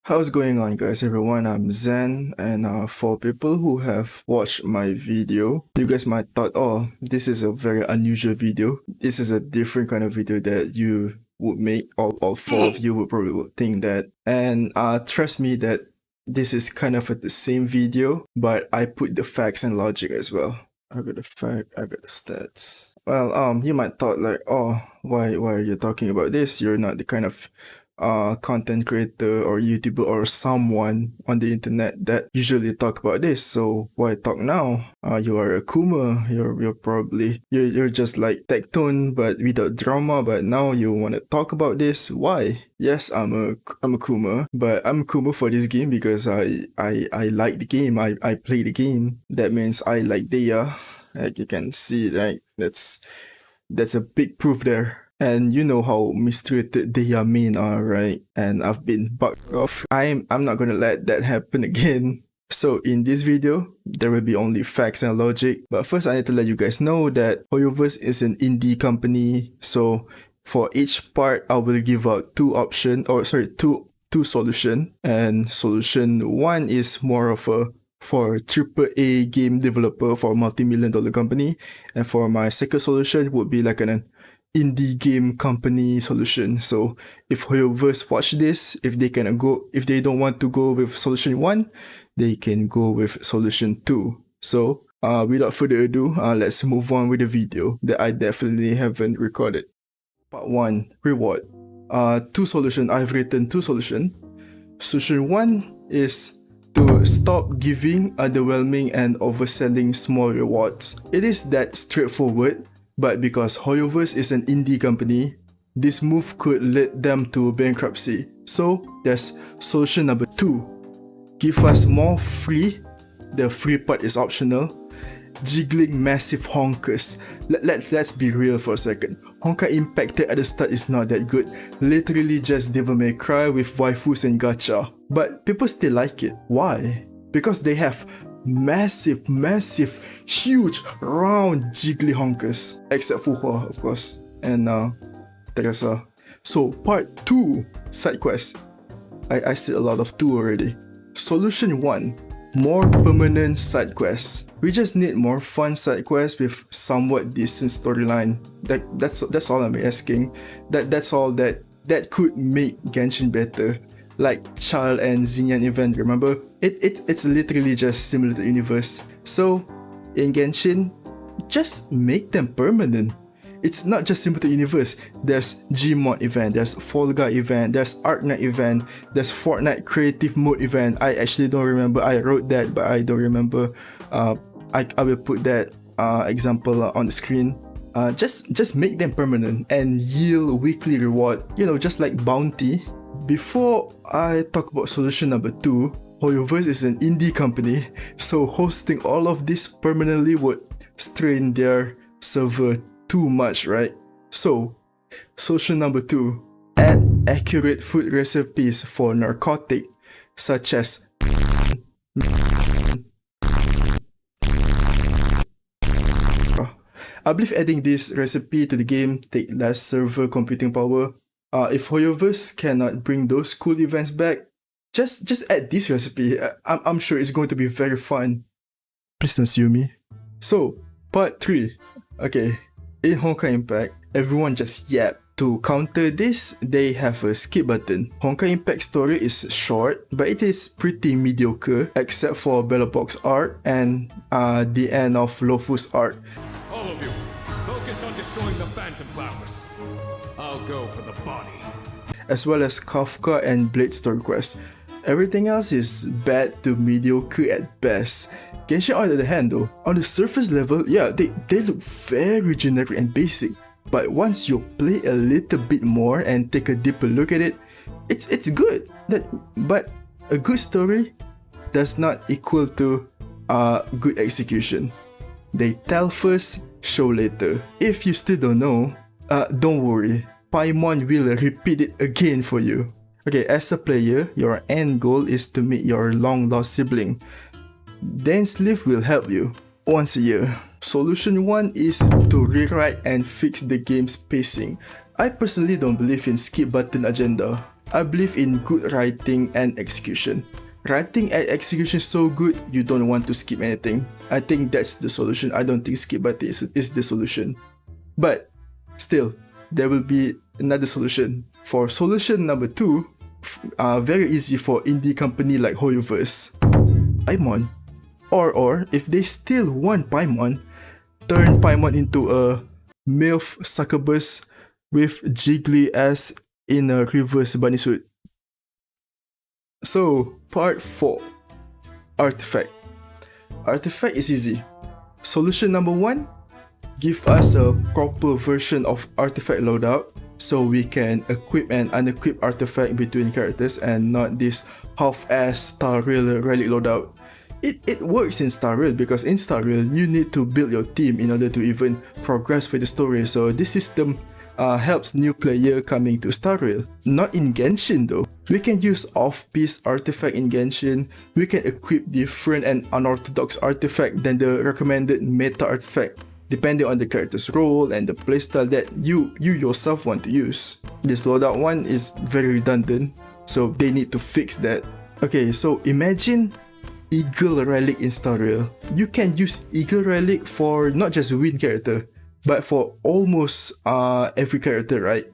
How's going on, guys? Everyone, I'm Zen, and for people who have watched my video, you guys might thought, oh, this is a very unusual video. This is a different kind of video that you would make. All four of you would probably would think that. And trust me that this is kind of the same video, but I put the facts and logic as well. I got the fact, I got the stats. Well, you might thought like, oh, why are you talking about this? You're not the kind of content creator or YouTuber or someone on the internet that usually talk about this, so why talk now? You are a Kuma, you're probably you're just like Tectone but without drama, but now you want to talk about this. Why? Yes, I'm a Kuma, but I'm Kuma for this game because I like the game. I play the game. That means I like Deya. Like you can see, right? That's a big proof there. And you know how mistreated Deya main are, right? And I've been bugged off. I'm not gonna let that happen again. So in this video, there will be only facts and logic. But first I need to let you guys know that HoYoVerse is an indie company. So for each part, I will give out two solution. And solution one is more of a for AAA game developer for a multi-million-dollar company. And for my second solution would be like an indie game company solution. So if HoYoVerse watch this, if they don't want to go with solution 1, they can go with solution 2. So without further ado, let's move on with the video that I definitely haven't recorded. Part 1, reward. Two solution. I've written two solution. Solution 1 is to stop giving underwhelming and overselling small rewards. It is that straightforward. But because HoYoVerse is an indie company, this move could lead them to bankruptcy. So there's solution number 2. Give us more free. The free part is optional. Jiggling massive honkers. Let's be real for a second. Honka Impacted at the start is not that good. Literally just Devil May Cry with waifus and gacha. But people still like it. Why? Because they have massive, huge, round, jiggly honkers. Except Fuhua, of course. And Teresa. So part 2, side quest. I said a lot of 2 already. Solution 1, more permanent side quests. We just need more fun side quests with somewhat decent storyline. That's all I'm asking. That's all that could make Genshin better. Like Chal and Xianyun event, remember? It's literally just similar to universe. So in Genshin, just make them permanent. It's not just similar to universe. There's Gmod event, there's Fall Guy event, there's Art Night event, there's Fortnite creative mode event. I actually don't remember. I wrote that, but I don't remember. I will put that example on the screen. Just make them permanent and yield weekly reward. You know, just like bounty. Before I talk about solution number 2, HoYoVerse is an indie company, so hosting all of this permanently would strain their server too much, right? So, solution number 2, add accurate food recipes for narcotic, such as I believe adding this recipe to the game take less server computing power. If HoYoVerse cannot bring those cool events back, just add this recipe. I'm sure it's going to be very fun. Please don't sue me. So, part 3. Okay, in Honka Impact, everyone just yap. To counter this, they have a skip button. Honka Impact story is short, but it is pretty mediocre, except for Battle Box art and the end of Lofu's art. All of you, focus on destroying the Phantom Flowers. I'll go for the body. As well as Kafka and Blade story quest. Everything else is bad to mediocre at best. Genshin on the other hand though, on the surface level, yeah, they look very generic and basic. But once you play a little bit more and take a deeper look at it, it's good. But a good story does not equal to good execution. They tell first, show later. If you still don't know, don't worry. Paimon will repeat it again for you. Okay, as a player, your end goal is to meet your long-lost sibling. Then Sleeve will help you once a year. Solution 1 is to rewrite and fix the game's pacing. I personally don't believe in skip button agenda. I believe in good writing and execution. Writing and execution is so good, you don't want to skip anything. I think that's the solution. I don't think skip button is the solution. But still, there will be another solution. For solution number 2, very easy for indie company like HoYoVerse. Paimon. Or if they still want Paimon, turn Paimon into a MILF succubus with jiggly ass in a reverse bunny suit. So, part 4. Artifact. Artifact is easy. Solution number 1, give us a proper version of artifact loadout so we can equip and unequip artifact between characters and not this half-ass Star Rail relic loadout. It works in Star Rail because in Star Rail you need to build your team in order to even progress with the story, so this system helps new player coming to Star Rail. Not in Genshin though. We can use off-piece artifact in Genshin, we can equip different and unorthodox artifact than the recommended meta artifact, depending on the character's role and the playstyle that you yourself want to use. This loadout one is very redundant, so they need to fix that. Okay, so imagine Eagle Relic in Star Rail. You can use Eagle Relic for not just Win character, but for almost every character, right?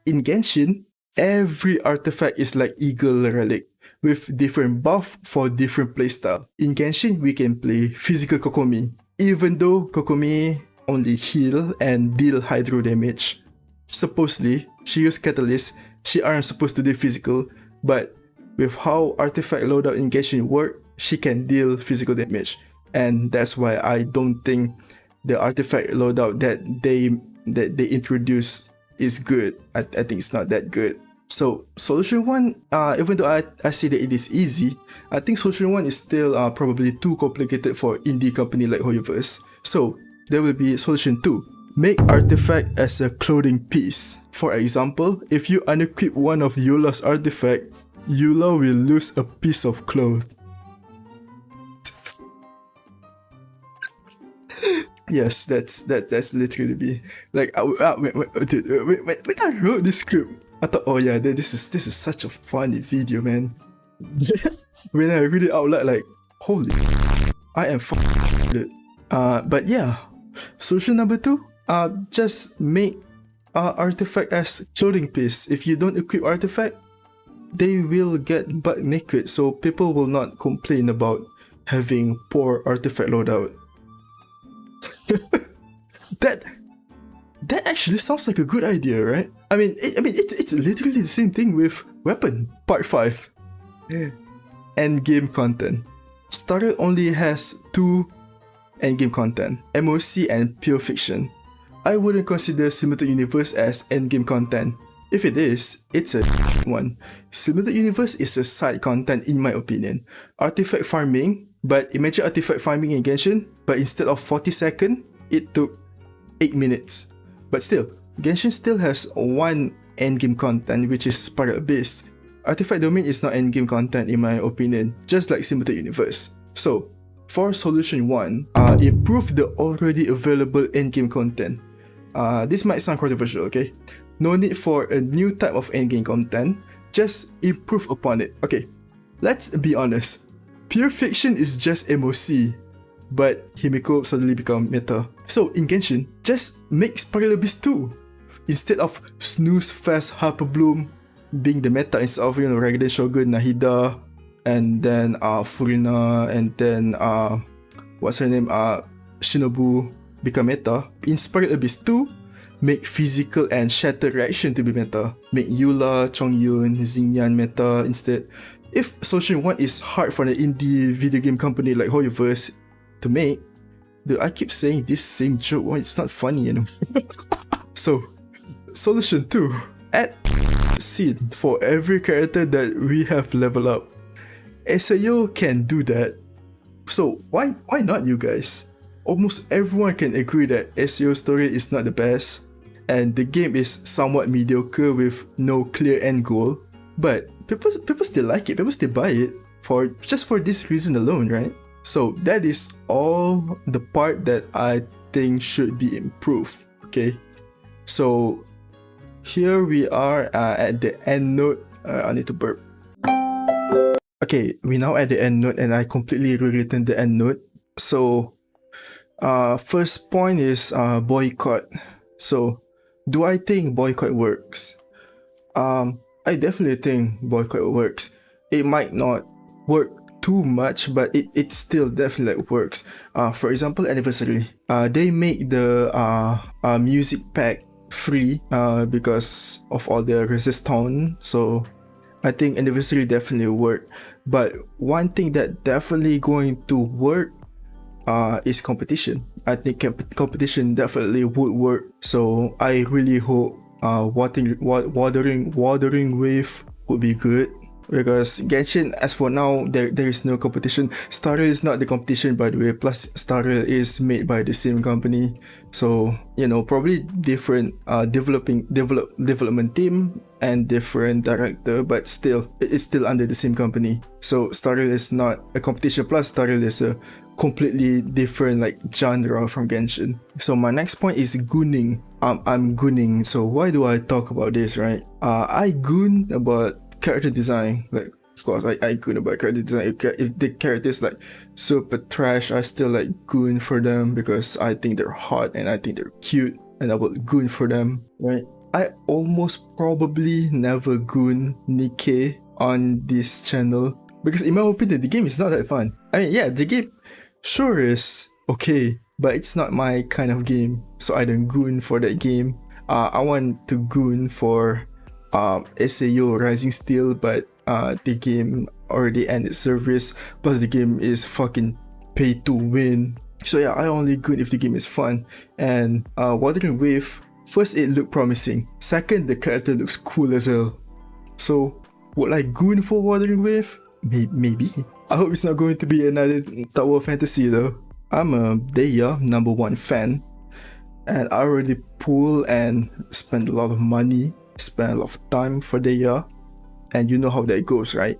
In Genshin, every artifact is like Eagle Relic, with different buff for different playstyle. In Genshin, we can play physical Kokomi, even though Kokomi only heal and deal hydro damage. Supposedly, she used Catalyst, she aren't supposed to do physical, but with how artifact loadout in Genshin work, she can deal physical damage. And that's why I don't think the artifact loadout that they introduced is good. I think it's not that good. So solution 1, even though I say that it is easy, I think solution 1 is still probably too complicated for indie company like HoYoVerse. So there will be solution 2. Make artifact as a clothing piece. For example, if you unequip one of Eula's artifact, Eula will lose a piece of cloth. Yes, that's literally me. Like, when I wrote this script, I thought, oh yeah, this is such a funny video, man. When I read it out loud, like, holy, I am but yeah, solution number 2, just make artifact as clothing piece. If you don't equip artifact, they will get butt naked, so people will not complain about having poor artifact loadout. That actually sounds like a good idea, right? I mean, it's literally the same thing with weapon. Part 5. Endgame content. Starter only has 2 endgame content, MOC and pure fiction. I wouldn't consider Simulated Universe as endgame content. If it is, it's a one. Simulated Universe is a side content in my opinion. Artifact farming, but imagine artifact farming in Genshin, but instead of 40 seconds, it took 8 minutes. But still, Genshin still has one endgame content, which is Spiral Base. Artifact Domain is not endgame content in my opinion, just like Simulated Universe. So, for solution 1, improve the already available endgame content. This might sound controversial, okay? No need for a new type of endgame content, just improve upon it. Okay, let's be honest. Pure Fiction is just MOC, but Himiko suddenly become meta. So in Genshin, just make Spiral Abyss 2. Instead of Snooze Fast Harper Bloom being the meta instead of, Raiden Shogun, Nahida, and then Furina, and then what's her name, Shinobu become meta. In Spiral Abyss 2, make physical and shatter reaction to be meta. Make Eula, Chongyun, Xingyan meta instead. If Solution 1 is hard for an indie video game company like HoYoVerse to make, I keep saying this same joke, well, it's not funny, So, Solution 2, add scene for every character that we have leveled up. SAO can do that, so why not you guys? Almost everyone can agree that SAO story is not the best, and the game is somewhat mediocre with no clear end goal, but people still like it, people still buy it just for this reason alone, right? So that is all the part that I think should be improved, okay? So here we are at the end note I need to burp. Okay, we now at the end note, and I completely rewritten the end note. So, first point is boycott. So, do I think boycott works? I definitely think boycott works. It might not work too much, but it still definitely works. For example, anniversary. They make the music pack free because of all the resistance. So I think anniversary definitely work. But one thing that definitely going to work is competition. I think competition definitely would work. So I really hope watering wave would be good, because Genshin, as for now, there is no competition. Starter is not the competition, by the way. Plus, Starter is made by the same company, so you know, probably different development team and different director, but still it's still under the same company. So Starter is not a competition. Plus, Starter is a completely different like genre from Genshin. So my next point is gooning. I'm gooning. So why do I talk about this, right? I goon about character design. Like, of course, I goon about character design. If the characters like super trash, I still like goon for them because I think they're hot and I think they're cute, and I will goon for them, right? I almost probably never goon Nikkei on this channel because in my opinion, the game is not that fun. I mean, yeah, the game sure is okay, but it's not my kind of game, so I don't goon for that game. I want to goon for SAO Rising Steel, but the game already ended service, plus the game is fucking pay to win. So yeah, I only goon if the game is fun. And Wuthering Wave, first it looked promising, second the character looks cool as hell. So would I goon for Wuthering Wave? Maybe. I hope it's not going to be another Tower Fantasy though. I'm a Deya #1 fan, and I already pull and spend a lot of money, spend a lot of time for Deya, and you know how that goes, right?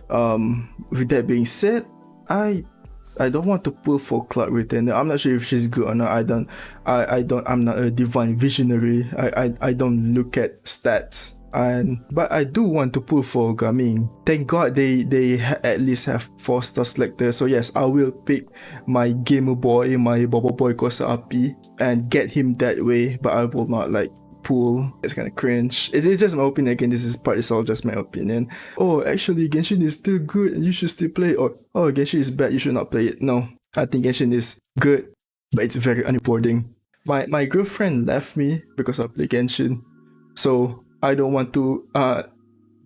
With that being said, I don't want to pull for Cloud Retainer. I'm not sure if she's good or not. I'm not a divine visionary. I don't look at stats. But I do want to pull for Gaming. Thank God they at least have 4-star selector. So yes, I will pick my gamer boy, my Bobo Boy Kosa Api, and get him that way. But I will not like pull. It's kind of cringe. It's just my opinion. Again, this is all just my opinion. Oh, actually, Genshin is still good and you should still play it. Or oh, Genshin is bad, you should not play it. No, I think Genshin is good, but it's very unrewarding. My girlfriend left me because I play Genshin, so I don't want to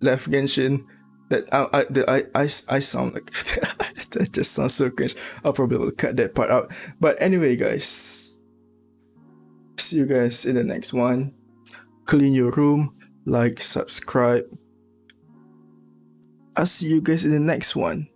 left Genshin. That I sound like that just sounds so cringe. I'll probably will cut that part out. But anyway, guys, see you guys in the next one. Clean your room, like, subscribe. I'll see you guys in the next one.